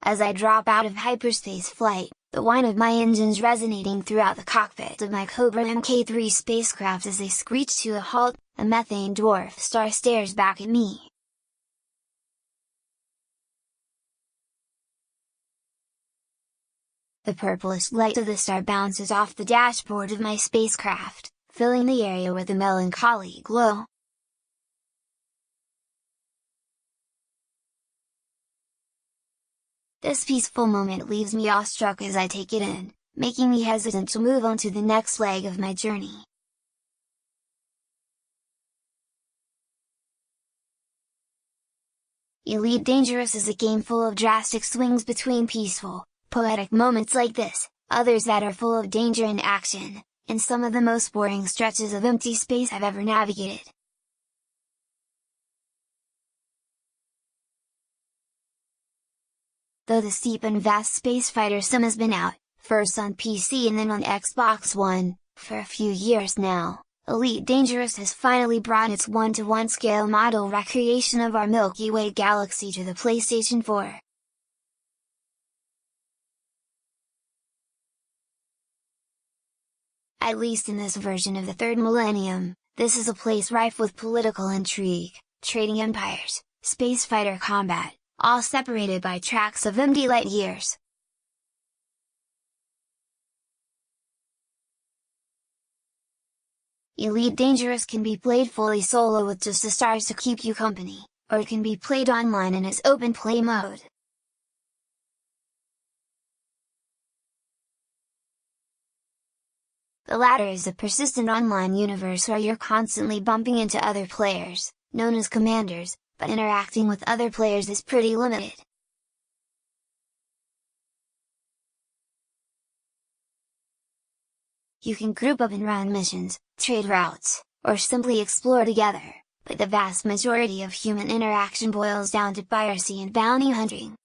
As I drop out of hyperspace flight, the whine of my engines resonating throughout the cockpit of my Cobra Mk III spacecraft as they screech to a halt, a methane dwarf star stares back at me. The purplish light of the star bounces off the dashboard of my spacecraft, filling the area with a melancholy glow. This peaceful moment leaves me awestruck as I take it in, making me hesitant to move on to the next leg of my journey. Elite Dangerous is a game full of drastic swings between peaceful, poetic moments like this, others that are full of danger and action, and some of the most boring stretches of empty space I've ever navigated. Though the steep and vast space fighter sim has been out, first on PC and then on Xbox One, for a few years now, Elite Dangerous has finally brought its 1-to-1 scale model recreation of our Milky Way Galaxy to the PlayStation 4. At least in this version of the third millennium, this is a place rife with political intrigue, trading empires, space fighter combat, all separated by tracts of empty light years. Elite Dangerous can be played fully solo with just the stars to keep you company, or it can be played online in its open play mode. The latter is a persistent online universe where you're constantly bumping into other players, known as commanders, but interacting with other players is pretty limited. You can group up and run missions, trade routes, or simply explore together, but the vast majority of human interaction boils down to piracy and bounty hunting.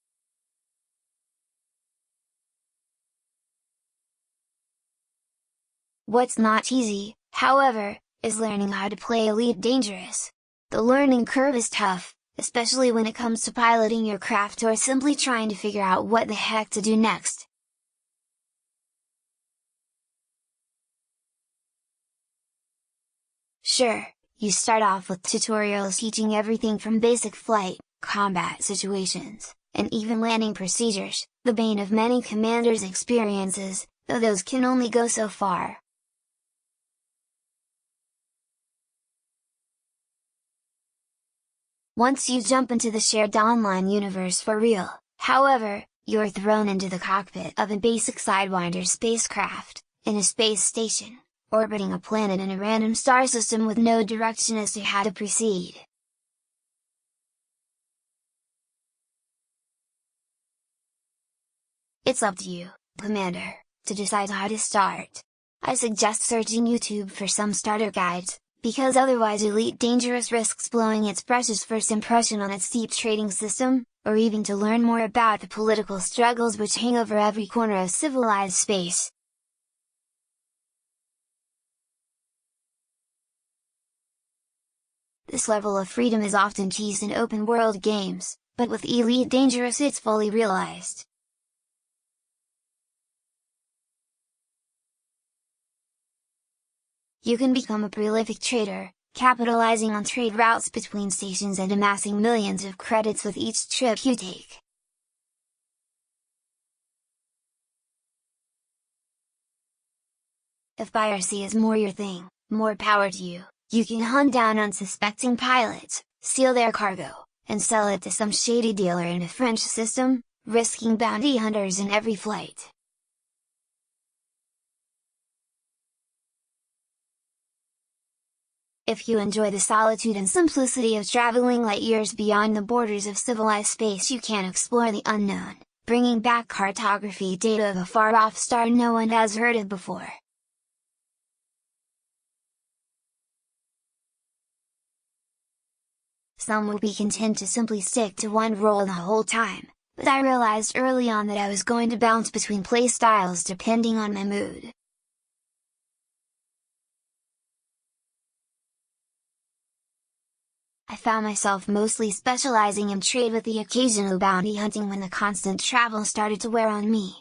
What's not easy, however, is learning how to play Elite Dangerous. The learning curve is tough, especially when it comes to piloting your craft or simply trying to figure out what the heck to do next. Sure, you start off with tutorials teaching everything from basic flight, combat situations, and even landing procedures, the bane of many commanders' experiences, though those can only go so far. Once you jump into the shared online universe for real, however, you're thrown into the cockpit of a basic Sidewinder spacecraft, in a space station, orbiting a planet in a random star system with no direction as to how to proceed. It's up to you, Commander, to decide how to start. I suggest searching YouTube for some starter guides, because otherwise Elite Dangerous risks blowing its precious first impression on its deep trading system, or even to learn more about the political struggles which hang over every corner of civilized space. This level of freedom is often teased in open-world games, but with Elite Dangerous it's fully realized. You can become a prolific trader, capitalizing on trade routes between stations and amassing millions of credits with each trip you take. If piracy is more your thing, more power to you. You can hunt down unsuspecting pilots, steal their cargo, and sell it to some shady dealer in a French system, risking bounty hunters in every flight. If you enjoy the solitude and simplicity of traveling light years beyond the borders of civilized space, you can explore the unknown, bringing back cartography data of a far-off star no one has heard of before. Some will be content to simply stick to one role the whole time, but I realized early on that I was going to bounce between playstyles depending on my mood. I found myself mostly specializing in trade with the occasional bounty hunting when the constant travel started to wear on me.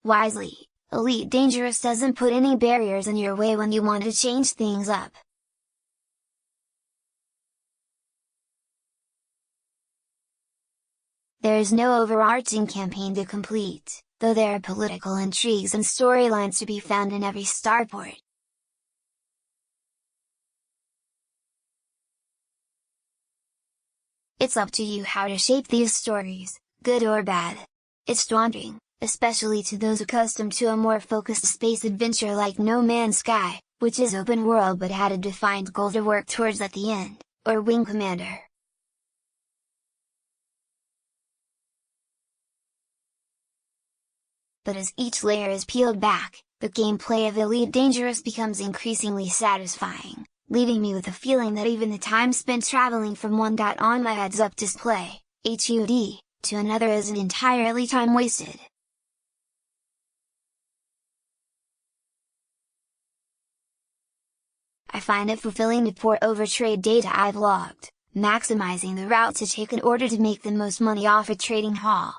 Wisely, Elite Dangerous doesn't put any barriers in your way when you want to change things up. There is no overarching campaign to complete, though there are political intrigues and storylines to be found in every starport. It's up to you how to shape these stories, good or bad. It's daunting, especially to those accustomed to a more focused space adventure like No Man's Sky, which is open world but had a defined goal to work towards at the end, or Wing Commander. But as each layer is peeled back, the gameplay of Elite Dangerous becomes increasingly satisfying, leaving me with the feeling that even the time spent traveling from one dot on my heads-up display, HUD, to another isn't entirely time wasted. I find it fulfilling to pore over trade data I've logged, maximizing the route to take in order to make the most money off a trading haul.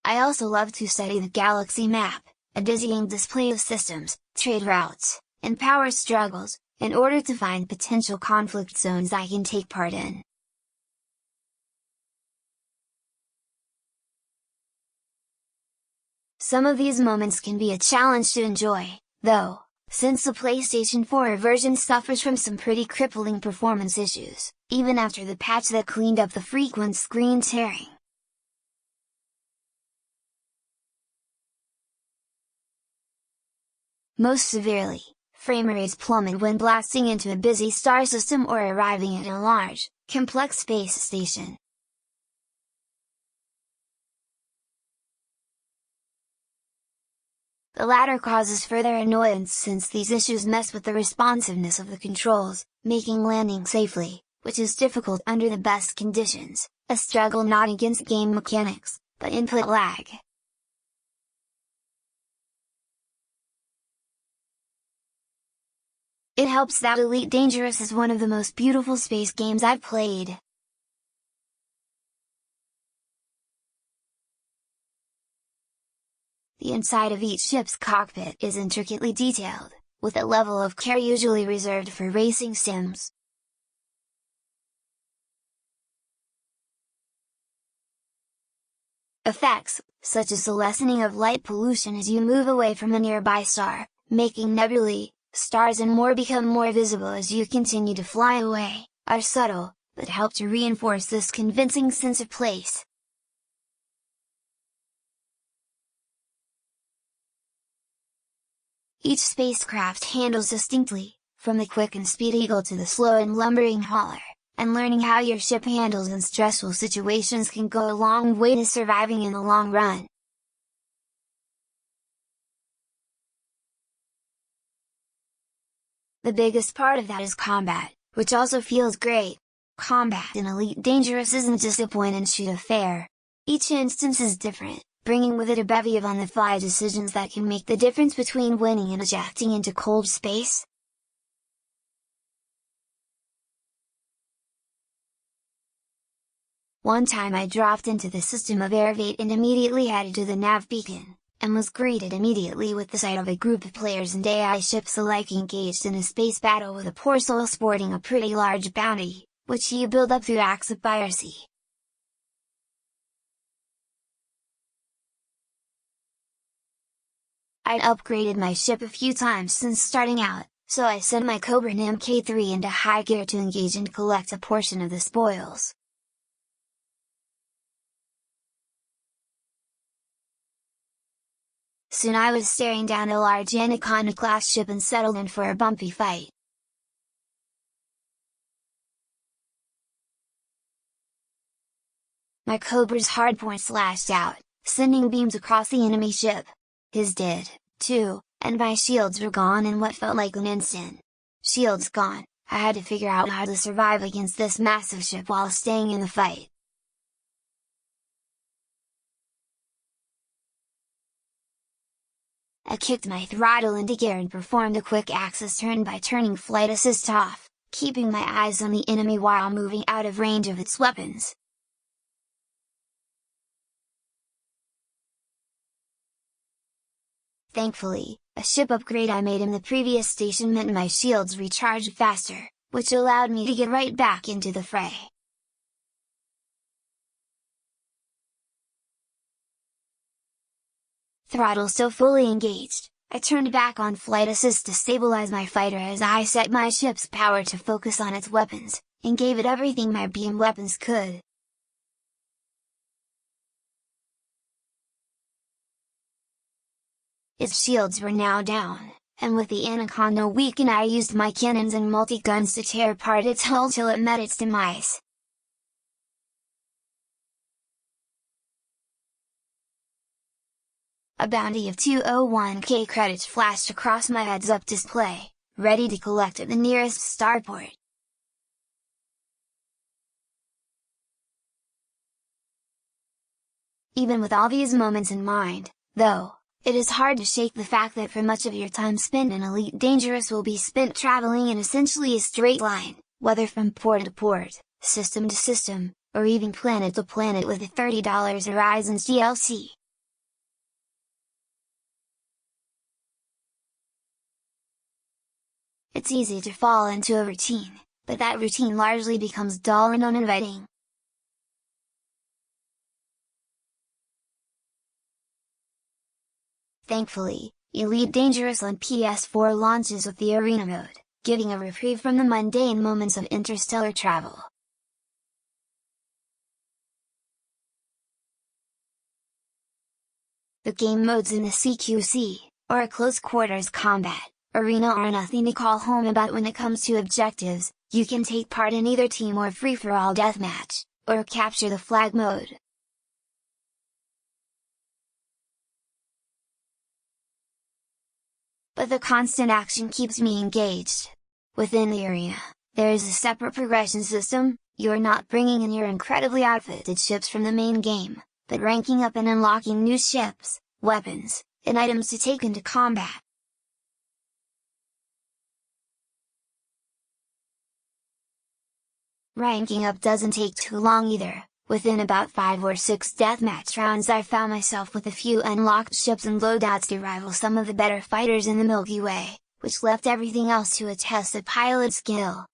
I also love to study the galaxy map, a dizzying display of systems, trade routes, and power struggles, in order to find potential conflict zones I can take part in. Some of these moments can be a challenge to enjoy, though, since the PlayStation 4 version suffers from some pretty crippling performance issues, even after the patch that cleaned up the frequent screen tearing. Most severely, frame rates plummet when blasting into a busy star system or arriving at a large, complex space station. The latter causes further annoyance since these issues mess with the responsiveness of the controls, making landing safely, which is difficult under the best conditions, a struggle not against game mechanics, but input lag. It helps that Elite Dangerous is one of the most beautiful space games I've played. The inside of each ship's cockpit is intricately detailed, with a level of care usually reserved for racing sims. Effects, such as the lessening of light pollution as you move away from a nearby star, making nebulae, stars and more become more visible as you continue to fly away, are subtle, but help to reinforce this convincing sense of place. Each spacecraft handles distinctly, from the quick and speedy eagle to the slow and lumbering hauler, and learning how your ship handles in stressful situations can go a long way to surviving in the long run. The biggest part of that is combat, which also feels great. Combat in Elite Dangerous isn't just a point-and-shoot affair. Each instance is different, bringing with it a bevy of on-the-fly decisions that can make the difference between winning and ejecting into cold space. One time I dropped into the system of Airvate and immediately headed to the nav beacon, and was greeted immediately with the sight of a group of players and AI ships alike engaged in a space battle with a poor soul sporting a pretty large bounty, which you build up through acts of piracy. I'd upgraded my ship a few times since starting out, so I sent my Cobra Mk III into high gear to engage and collect a portion of the spoils. Soon I was staring down a large Anaconda-class ship and settled in for a bumpy fight. My Cobra's hardpoint lashed out, sending beams across the enemy ship. His did, too, and my shields were gone in what felt like an instant. Shields gone, I had to figure out how to survive against this massive ship while staying in the fight. I kicked my throttle into gear and performed a quick axis turn by turning flight assist off, keeping my eyes on the enemy while moving out of range of its weapons. Thankfully, a ship upgrade I made in the previous station meant my shields recharged faster, which allowed me to get right back into the fray. Throttle still fully engaged, I turned back on flight assist to stabilize my fighter as I set my ship's power to focus on its weapons, and gave it everything my beam weapons could. Its shields were now down, and with the Anaconda weakened I used my cannons and multi-guns to tear apart its hull till it met its demise. A bounty of 201k credits flashed across my heads-up display, ready to collect at the nearest starport. Even with all these moments in mind, though, it is hard to shake the fact that for much of your time spent in Elite Dangerous will be spent traveling in essentially a straight line, whether from port to port, system to system, or even planet to planet with the $30 Horizons DLC. It's easy to fall into a routine, but that routine largely becomes dull and uninviting. Thankfully, Elite Dangerous on PS4 launches with the Arena mode, giving a reprieve from the mundane moments of interstellar travel. The game modes in the CQC, or close quarters combat, arena are nothing to call home about when it comes to objectives. You can take part in either team or free-for-all deathmatch, or capture the flag mode. But the constant action keeps me engaged. Within the arena, there is a separate progression system. You're not bringing in your incredibly outfitted ships from the main game, but ranking up and unlocking new ships, weapons, and items to take into combat. Ranking up doesn't take too long either. Within about 5 or 6 deathmatch rounds I found myself with a few unlocked ships and loadouts to rival some of the better fighters in the Milky Way, which left everything else to a test of pilot skill.